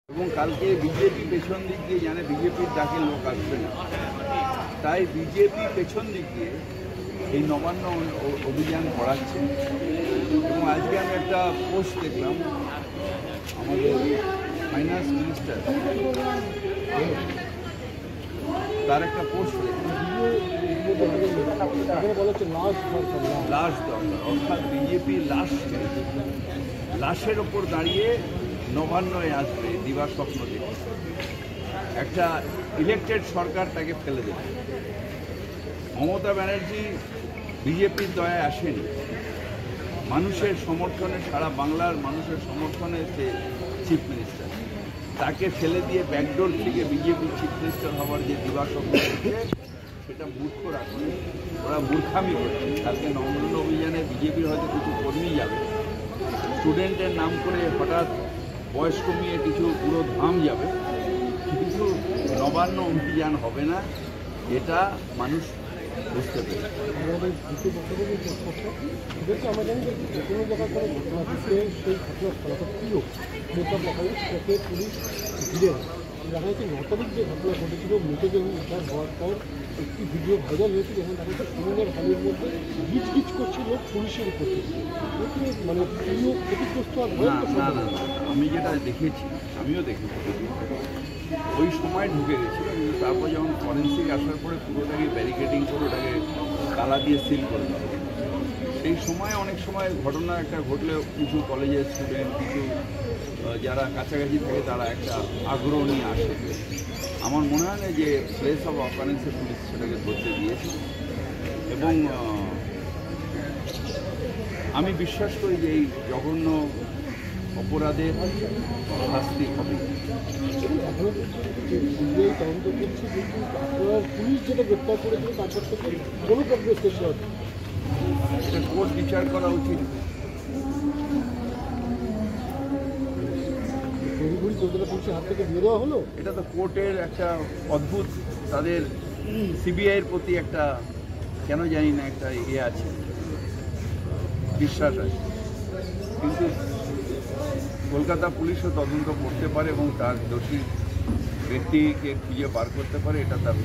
এবং কালকে বিজেপি পেছন দিক দিয়ে জানে বিজেপির ডাকে লোক আসবে না, তাই বিজেপি পেছন দিক দিয়ে এই নবান্ন অভিযান করাচ্ছে। এবং আজকে আমি একটা পোস্ট দেখলাম আমাদের ফাইন্যান্স মিনিস্টার, তার একটা পোস্ট লাশ দরকার, অর্থাৎ বিজেপি লাশ চাইছে, লাশের ওপর দাঁড়িয়ে নবান্নয় আসবে দিবা স্বপ্ন দেখে, একটা ইলেকটেড সরকার তাকে ফেলে দেবে। মমতা ব্যানার্জি বিজেপির দয়ায় আসেনি, মানুষের সমর্থনে, সারা বাংলার মানুষের সমর্থনে সে চিফ মিনিস্টার, তাকে ফেলে দিয়ে ব্যাকডোর থেকে বিজেপির চিফ মিনিস্টার হওয়ার যে দিবা স্বপ্ন দেখছে সেটা মূর্খ রাখবে, ওরা মূর্খামি করছে। কালকে নবান্ন অভিযানে বিজেপির হয়তো কিছু কর্মী যাবে, স্টুডেন্টের নাম করে হঠাৎ বয়স কমিয়ে কিছু পুরো ধাম যাবে, কিছু নবান্ন অভিযান হবে না, এটা মানুষ বুঝতে পেরে। আমরা জানি যে কোনো জায়গায় কোনো ঘটনা ঘটলে সেই ঘটনার ফলাফলটিও মেকআপ দেখা যায়, সেটাকে পুলিশ ঘিরে দেখা যাচ্ছে 9 তারিখ যে ঘটনা ঘটেছিল মৃতদেহ উদ্ধার হওয়ার পর একটি ভিডিও ভাইরাল হয়েছে, যেখানে দেখা যাচ্ছে সিনেমার হলের মধ্যে গিজ করছে লোক পুলিশের উপর, মানে পুরো ক্ষতিগ্রস্ত আর না, আমি যেটা দেখেছি, আমিও দেখেছি, ওই সময় ঢুকে গেছিল, কিন্তু তারপর যখন ফরেন্সিক আসার পরে পুরোটাকে ব্যারিকেডিং করে ওটাকে তালা দিয়ে সিল করে দেওয়া, সেই সময় অনেক সময় ঘটনা একটা ঘটলে কিছু কলেজের স্টুডেন্ট, কিছু যারা কাছাকাছি থাকে তারা একটা আগ্রহ নিয়ে আসে। আমার মনে হয় না যে প্লেস অফ অকারেন্সে পুলিশ সেটাকে ধরতে দিয়েছে, এবং আমি বিশ্বাস করি যে এই জঘন্য অপরাধের শাস্তি হবে। তদন্ত করছে, কিন্তু পুলিশ যেটা গ্রেপ্তার করেছিল তারপর থেকে কোনো প্রগ্রেস শেষ হয়, এটা কোর্ট বিচার করা উচিত। পুলিশের হাত থেকে দিয়ে দেওয়া হলো, এটা তো কোর্টের একটা অদ্ভুত, তাদের সিবিআইয়ের প্রতি একটা কেন জানি না একটা আছে, বিশ্বাস আছে, কিন্তু কলকাতা পুলিশও তদন্ত করতে পারে এবং তার দোষী ব্যক্তিকে খুঁজে বার করতে পারে, এটা তার